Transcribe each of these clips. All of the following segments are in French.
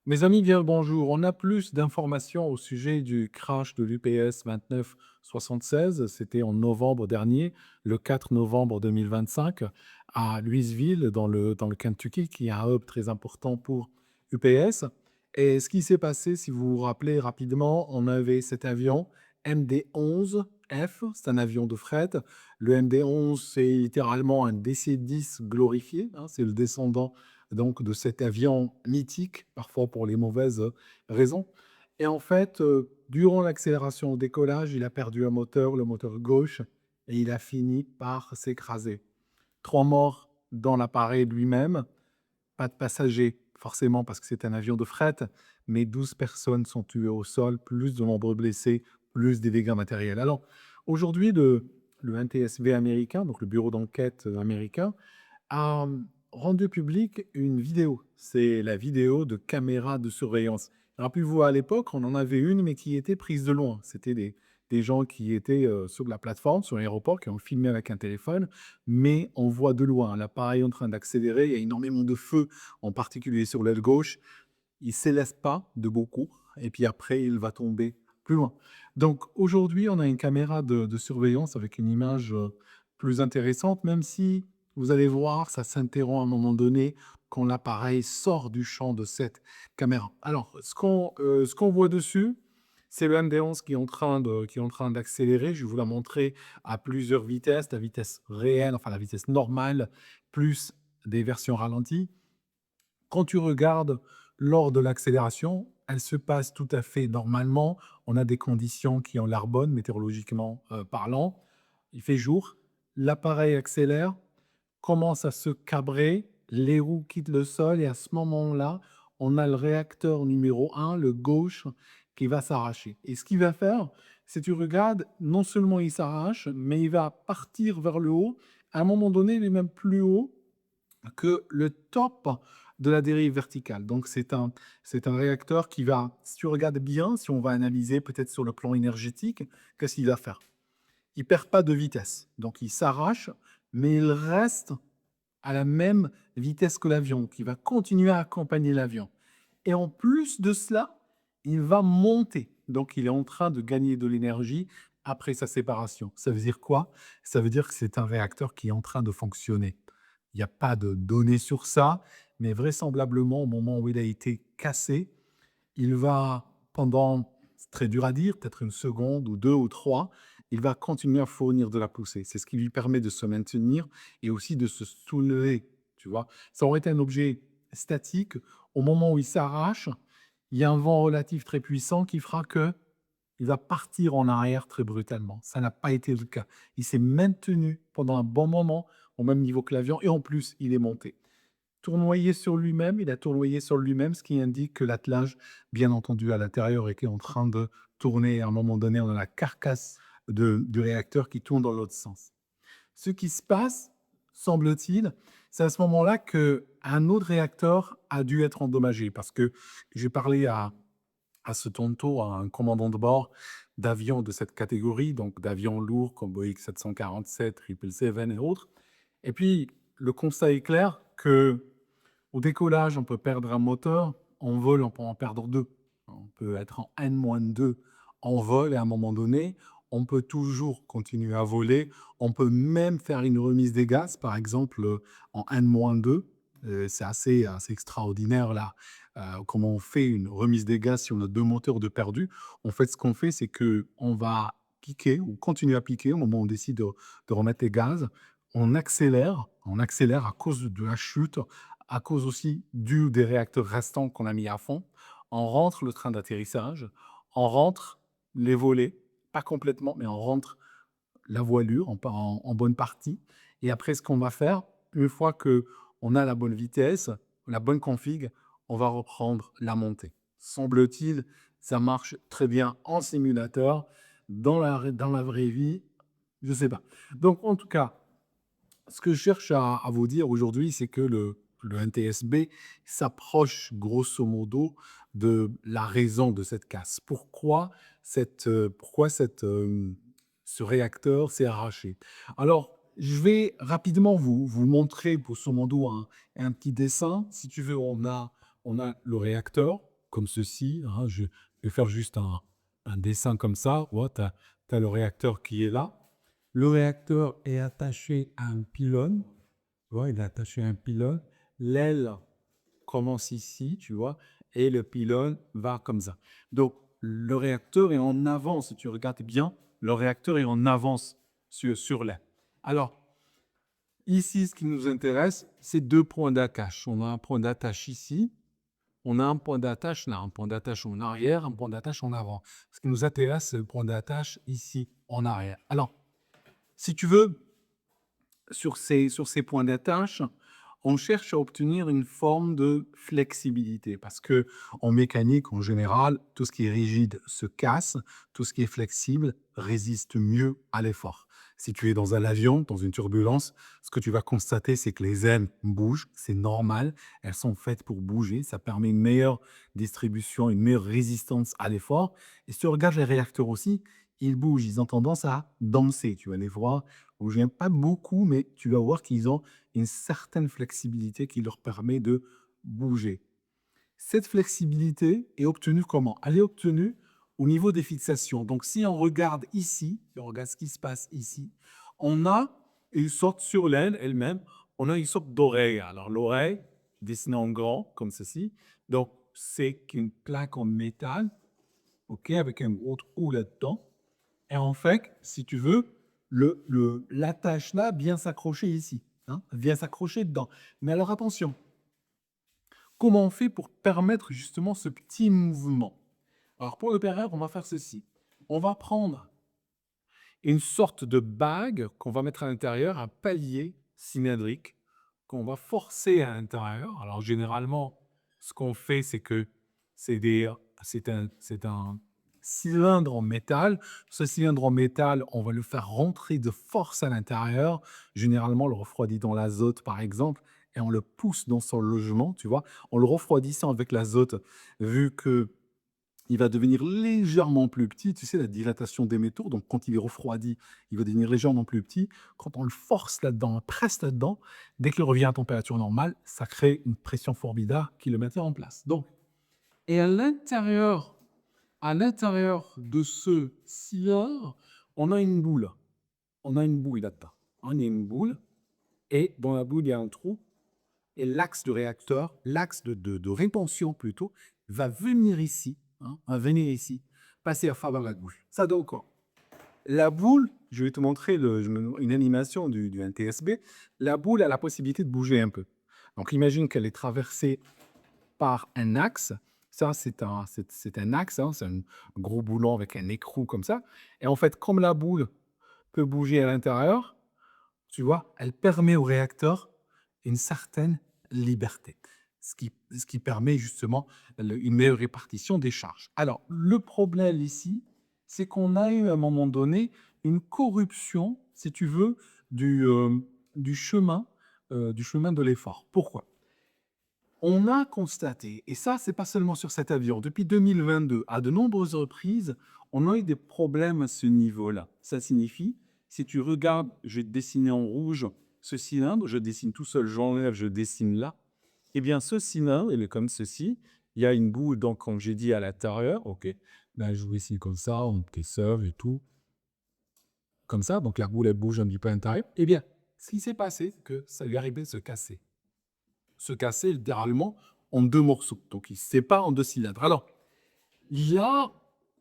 Mes amis, bien le bonjour. On a plus d'informations au sujet du crash de l'UPS 2976. C'était en novembre dernier, le 4 novembre 2025, à Louisville, dans le Kentucky, qui est un hub très important pour UPS. Et ce qui s'est passé, si vous vous rappelez rapidement, on avait cet avion MD-11F, c'est un avion de fret. Le MD-11, c'est littéralement un DC-10 glorifié, hein, c'est le descendant donc de cet avion mythique, parfois pour les mauvaises raisons. Et en fait, durant l'accélération au décollage, il a perdu un moteur, le moteur gauche, et il a fini par s'écraser. 3 morts dans l'appareil lui-même, pas de passagers, forcément parce que c'est un avion de fret, mais 12 personnes sont tuées au sol, plus de nombreux blessés, plus des dégâts matériels. Alors, aujourd'hui, le NTSB américain, donc le bureau d'enquête américain, a rendu publique une vidéo. C'est la vidéo de caméras de surveillance. Rappelez-vous, à l'époque, on en avait une, mais qui était prise de loin. C'était des gens qui étaient sur la plateforme, sur l'aéroport, qui ont filmé avec un téléphone, mais on voit de loin l'appareil en train d'accélérer. Il y a énormément de feu, en particulier sur l'aile gauche. Il ne s'élève pas de beaucoup, et puis après, il va tomber plus loin. Donc aujourd'hui, on a une caméra de surveillance avec une image plus intéressante, même si vous allez voir, ça s'interrompt à un moment donné quand l'appareil sort du champ de cette caméra. Alors, ce qu'on voit dessus, c'est le MD-11 qui est en train d'accélérer. Je vais vous la montrer à plusieurs vitesses, la vitesse réelle, enfin la vitesse normale, plus des versions ralenties. Quand tu regardes lors de l'accélération, elle se passe tout à fait normalement. On a des conditions qui ont l'air bonnes, météorologiquement parlant. Il fait jour, l'appareil accélère, commence à se cabrer, les roues quittent le sol et à ce moment-là, on a le réacteur numéro un, le gauche, qui va s'arracher. Et ce qu'il va faire, si tu regardes, non seulement il s'arrache, mais il va partir vers le haut. À un moment donné, il est même plus haut que le top de la dérive verticale. Donc c'est un réacteur qui va, si tu regardes bien, si on va analyser peut-être sur le plan énergétique, qu'est-ce qu'il va faire? Il perd pas de vitesse, donc il s'arrache, mais il reste à la même vitesse que l'avion, qui va continuer à accompagner l'avion. Et en plus de cela, il va monter. Donc il est en train de gagner de l'énergie après sa séparation. Ça veut dire quoi? Ça veut dire que c'est un réacteur qui est en train de fonctionner. Il n'y a pas de données sur ça, mais vraisemblablement, au moment où il a été cassé, il va, pendant, c'est très dur à dire, peut-être une seconde ou 2 ou 3, il va continuer à fournir de la poussée. C'est ce qui lui permet de se maintenir et aussi de se soulever, tu vois? Ça aurait été un objet statique, au moment où il s'arrache, il y a un vent relatif très puissant qui fera que il va partir en arrière très brutalement. Ça n'a pas été le cas. Il s'est maintenu pendant un bon moment au même niveau que l'avion et en plus, il est monté. Tournoyer sur lui-même, il a tournoyé sur lui-même, ce qui indique que l'attelage, bien entendu, à l'intérieur était en train de tourner. À un moment donné, on a la carcasse du réacteur qui tourne dans l'autre sens. Ce qui se passe, semble-t-il, c'est à ce moment-là qu'un autre réacteur a dû être endommagé parce que j'ai parlé à ce tonto, à un commandant de bord d'avions de cette catégorie, donc d'avions lourds comme Boeing 747, 777 et autres. Et puis, le constat est clair que au décollage, on peut perdre un moteur, en vol, on peut en perdre 2. On peut être en N-2 en vol et à un moment donné, on peut toujours continuer à voler. On peut même faire une remise des gaz, par exemple, en N-2. C'est assez extraordinaire là, comment on fait une remise des gaz si on a 2 moteurs de perdus. En fait, ce qu'on fait, c'est qu'on va piquer ou continuer à piquer au moment où on décide de remettre les gaz. On accélère à cause de la chute, à cause aussi des réacteurs restants qu'on a mis à fond. On rentre le train d'atterrissage, on rentre les volets, pas complètement, mais on rentre la voilure en bonne partie. Et après, ce qu'on va faire, une fois que on a la bonne vitesse, la bonne config, on va reprendre la montée. Semble-t-il, ça marche très bien en simulateur. Dans la vraie vie, je sais pas. Donc, en tout cas, ce que je cherche à vous dire aujourd'hui, c'est que le NTSB s'approche grosso modo de la raison de cette casse. Pourquoi ce réacteur s'est arraché? Alors, je vais rapidement vous montrer grosso modo un petit dessin. Si tu veux, on a le réacteur. comme ceci, hein. Je vais faire juste un dessin comme ça. Tu as le réacteur qui est là. Le réacteur est attaché à un pylône. Tu vois, il est attaché à un pylône. L'aile commence ici, tu vois, et le pylône va comme ça. Donc, le réacteur est en avance. Si tu regardes bien, le réacteur est en avance sur l'aile. Alors, ici, ce qui nous intéresse, c'est deux points d'attache. On a un point d'attache ici, on a un point d'attache là, un point d'attache en arrière, un point d'attache en avant. Ce qui nous intéresse, c'est le point d'attache ici, en arrière. Alors, si tu veux, sur ces points d'attache, on cherche à obtenir une forme de flexibilité parce que en mécanique, en général, tout ce qui est rigide se casse, tout ce qui est flexible résiste mieux à l'effort. Si tu es dans un avion, dans une turbulence, ce que tu vas constater, c'est que les ailes bougent, c'est normal, elles sont faites pour bouger, ça permet une meilleure distribution, une meilleure résistance à l'effort. Et si tu regardes les réacteurs aussi, ils bougent, ils ont tendance à danser, tu vas les voir bouger pas beaucoup, mais tu vas voir qu'ils ont une certaine flexibilité qui leur permet de bouger. Cette flexibilité est obtenue comment? Elle est obtenue au niveau des fixations. Donc, si on regarde ici, si on regarde ce qui se passe ici, on a une sorte sur l'aile elle-même, on a une sorte d'oreille. Alors, l'oreille, dessinée en grand, comme ceci. Donc, c'est qu'une plaque en métal, ok, avec un gros trou là-dedans. Et en fait, si tu veux, l'attache là vient s'accrocher ici, hein, vient s'accrocher dedans. Mais alors attention, comment on fait pour permettre justement ce petit mouvement? Alors pour le permettre, on va faire ceci. On va prendre une sorte de bague qu'on va mettre à l'intérieur, un palier cylindrique qu'on va forcer à l'intérieur. Alors généralement, ce qu'on fait, c'est que c'est un cylindre en métal. Ce cylindre en métal, on va le faire rentrer de force à l'intérieur. Généralement, on le refroidit dans l'azote, par exemple, et on le pousse dans son logement, tu vois. En le refroidissant avec l'azote, vu que il va devenir légèrement plus petit, tu sais, la dilatation des métaux, donc quand il est refroidi, il va devenir légèrement plus petit. Quand on le force là-dedans, on presse là-dedans, dès qu'il revient à température normale, ça crée une pression formidable qui le maintient en place. Donc, et à l'intérieur de ce cylindre, on a une boule. On a une boule là-dedans. On a une boule, et dans la boule, il y a un trou, et l'axe de réacteur, l'axe de rétention plutôt, va venir ici, hein, va venir ici, passer à travers la boule. Ça donne quoi? La boule, je vais te montrer une animation du NTSB. La boule a la possibilité de bouger un peu. Donc imagine qu'elle est traversée par un axe. Ça, c'est un axe, hein, c'est un gros boulon avec un écrou comme ça. Et en fait, comme la boule peut bouger à l'intérieur, tu vois, elle permet au réacteur une certaine liberté, ce qui permet justement une meilleure répartition des charges. Alors, le problème ici, c'est qu'on a eu à un moment donné une corruption, si tu veux, du, euh, du chemin, du chemin de l'effort. Pourquoi? On a constaté, et ça, c'est pas seulement sur cet avion, depuis 2022, à de nombreuses reprises, on a eu des problèmes à ce niveau-là. Ça signifie, si tu regardes, je vais te dessiner en rouge ce cylindre, je dessine tout seul, j'enlève, je dessine là. Eh bien, ce cylindre, il est comme ceci. Il y a une boule, donc, comme j'ai dit, à l'intérieur. OK. Là, je vous dessine comme ça, on serve et tout. Comme ça, donc la boule, elle bouge un petit peu à l'intérieur. Eh bien, ce qui s'est passé, c'est que ça lui est arrivé de se casser littéralement en deux morceaux. Donc, il se sépare en deux cylindres. Alors, il y a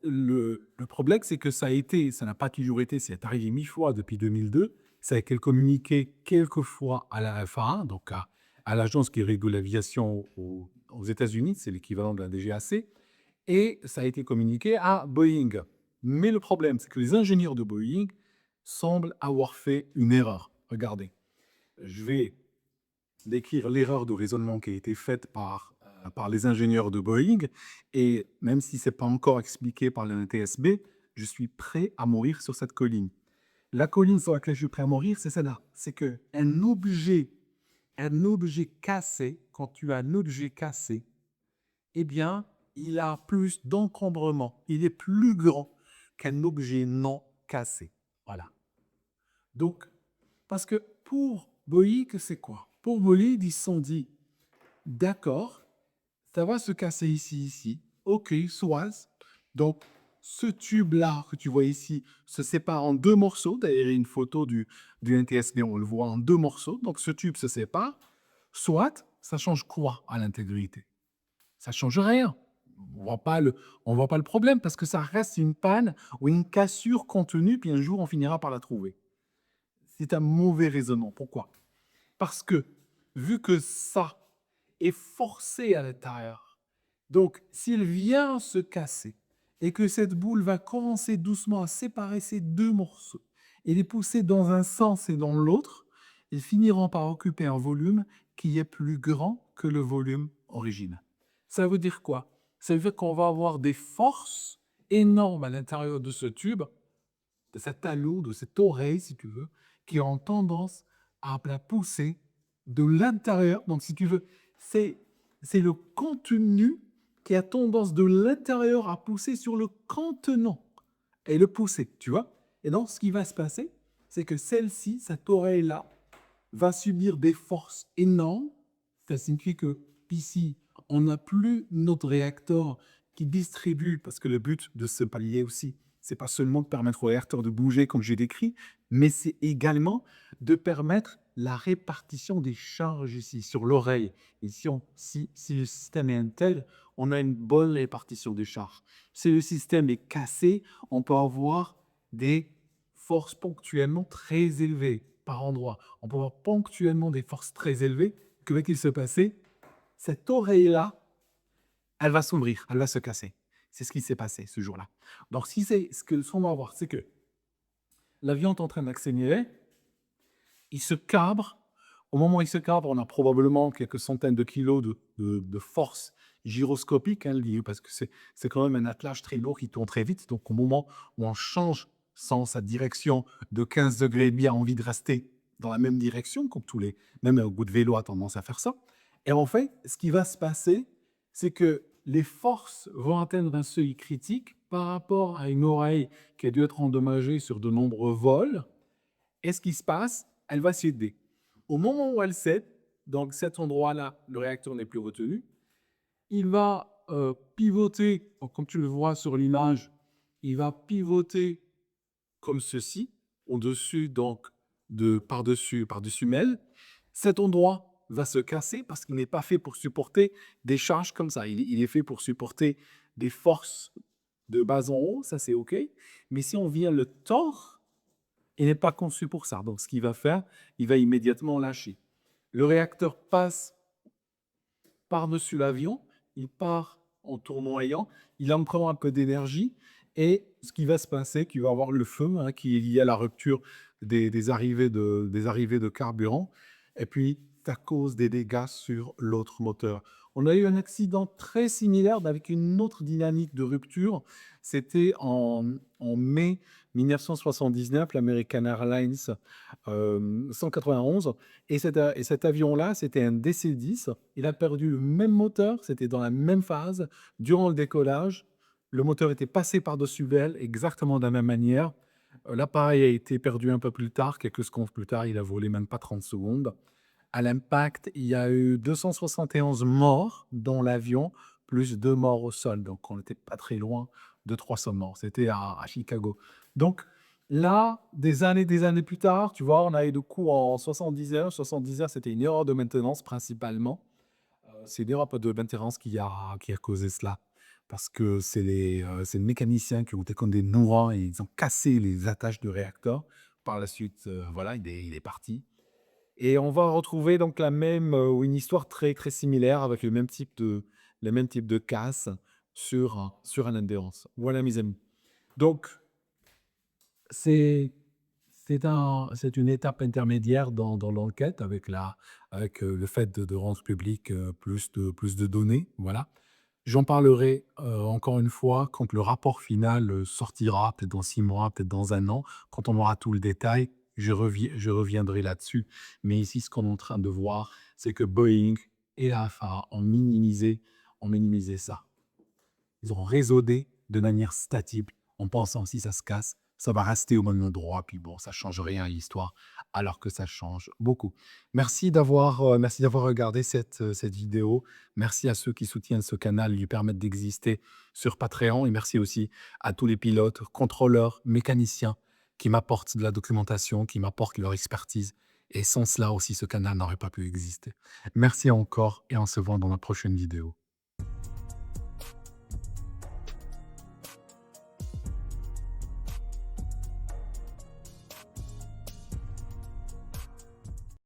le problème, c'est que ça n'a pas toujours été, c'est arrivé 1000 fois depuis 2002. Ça a été communiqué quelques fois à la FAA, donc à l'agence qui régule l'aviation aux États-Unis, c'est l'équivalent de la DGAC, et ça a été communiqué à Boeing. Mais le problème, c'est que les ingénieurs de Boeing semblent avoir fait une erreur. Regardez, je vais décrire l'erreur de raisonnement qui a été faite par les ingénieurs de Boeing. Et même si ce n'est pas encore expliqué par le NTSB, je suis prêt à mourir sur cette colline. La colline sur laquelle je suis prêt à mourir, c'est celle-là. C'est qu'un objet cassé, quand tu as un objet cassé, eh bien, il a plus d'encombrement. Il est plus grand qu'un objet non cassé. Voilà. Donc, parce que pour Boeing, c'est quoi? Pour Boeing, ils se sont dit, d'accord, ça va se casser ici, ici. OK, soit. Donc, ce tube-là que tu vois ici se sépare en 2 morceaux. D'ailleurs, il y a une photo du NTSB, on le voit en 2 morceaux. Donc, ce tube se sépare. Soit, ça change quoi à l'intégrité? Ça change rien. On voit pas le problème parce que ça reste une panne ou une cassure contenue, puis un jour, on finira par la trouver. C'est un mauvais raisonnement. Pourquoi? Parce que, vu que ça est forcé à l'intérieur, donc s'il vient se casser et que cette boule va commencer doucement à séparer ces 2 morceaux et les pousser dans un sens et dans l'autre, ils finiront par occuper un volume qui est plus grand que le volume original. Ça veut dire quoi? Ça veut dire qu'on va avoir des forces énormes à l'intérieur de ce tube, de cet talon, de cette oreille, si tu veux, qui ont tendance à la pousser de l'intérieur. Donc, si tu veux, c'est c'est le contenu qui a tendance de l'intérieur à pousser sur le contenant et le pousser, tu vois? Et donc, ce qui va se passer, c'est que celle-ci, cette oreille-là, va subir des forces énormes. Ça signifie que ici, on n'a plus notre réacteur qui distribue, parce que le but de ce palier aussi, c'est pas seulement de permettre au réacteur de bouger comme j'ai décrit, mais c'est également de permettre la répartition des charges ici sur l'oreille. Et si le système est un tel, on a une bonne répartition des charges. Si le système est cassé, on peut avoir des forces ponctuellement très élevées par endroit. On peut avoir ponctuellement des forces très élevées. Que va-t-il se passer? Cette oreille-là, elle va s'ouvrir, elle va se casser. C'est ce qui s'est passé ce jour-là. Donc, si c'est ce qu'on va voir, c'est que l'avion est en train d'accélérer, il se cabre. Au moment où il se cabre, on a probablement quelques centaines de kilos de force gyroscopique, hein, parce que c'est quand même un attelage très lourd qui tourne très vite. Donc, au moment où on change sa direction de 15 degrés et demi, a envie de rester dans la même direction, comme même un goût de vélo a tendance à faire ça. Et en fait, ce qui va se passer, c'est que les forces vont atteindre un seuil critique par rapport à une oreille qui a dû être endommagée sur de nombreux vols. Et ce qui se passe, elle va céder. Au moment où elle cède, donc cet endroit-là, le réacteur n'est plus retenu, il va pivoter, donc comme tu le vois sur l'image, il va pivoter comme ceci, au-dessus, donc par-dessus mêle. Cet endroit va se casser parce qu'il n'est pas fait pour supporter des charges comme ça. Il est fait pour supporter des forces de bas en haut, ça c'est OK. Mais si on vient le tordre, il n'est pas conçu pour ça. Donc, ce qu'il va faire, il va immédiatement lâcher. Le réacteur passe par-dessus l'avion, il part en tournoyant, il en prend un peu d'énergie, et ce qui va se passer, qu'il va y avoir le feu, hein, qui est lié à la rupture des arrivées de carburant, et puis ça cause des dégâts sur l'autre moteur. On a eu un accident très similaire avec une autre dynamique de rupture. C'était en mai 1979, l'American Airlines 191. Et cet avion-là, c'était un DC-10. Il a perdu le même moteur, c'était dans la même phase. Durant le décollage, le moteur était passé par-dessus l'aile, exactement de la même manière. L'appareil a été perdu un peu plus tard, quelques secondes plus tard, il a volé même pas 30 secondes. À l'impact, il y a eu 271 morts dans l'avion, plus 2 morts au sol. Donc, on n'était pas très loin de 300 morts. C'était à Chicago. Donc, là, des années plus tard, tu vois, on a eu de coups en 70 heures. 70 heures, c'était une erreur de maintenance principalement. C'est une erreur de maintenance qui a causé cela. Parce que c'est les mécaniciens qui ont été comme des nourrins et ils ont cassé les attaches de réacteur. Par la suite, voilà, il est parti. Et on va retrouver donc ou une histoire très, très similaire avec le même type de casse sur un Endurance. Voilà, mes amis. Donc, c'est c'est une étape intermédiaire dans l'enquête avec le fait de rendre public plus de données. Voilà. J'en parlerai encore une fois quand le rapport final sortira, peut-être dans 6 mois, peut-être dans un an, quand on aura tout le détail. Je reviendrai là-dessus. Mais ici, ce qu'on est en train de voir, c'est que Boeing et la FAA ont minimisé ça. Ils ont raisonné de manière statique en pensant si ça se casse, ça va rester au même endroit, puis bon, ça change rien à l'histoire, alors que ça change beaucoup. Merci d'avoir regardé cette vidéo. Merci à ceux qui soutiennent ce canal, lui permettent d'exister sur Patreon et merci aussi à tous les pilotes, contrôleurs, mécaniciens qui m'apportent de la documentation, qui m'apportent leur expertise et sans cela aussi, ce canal n'aurait pas pu exister. Merci encore et on se voit dans la prochaine vidéo.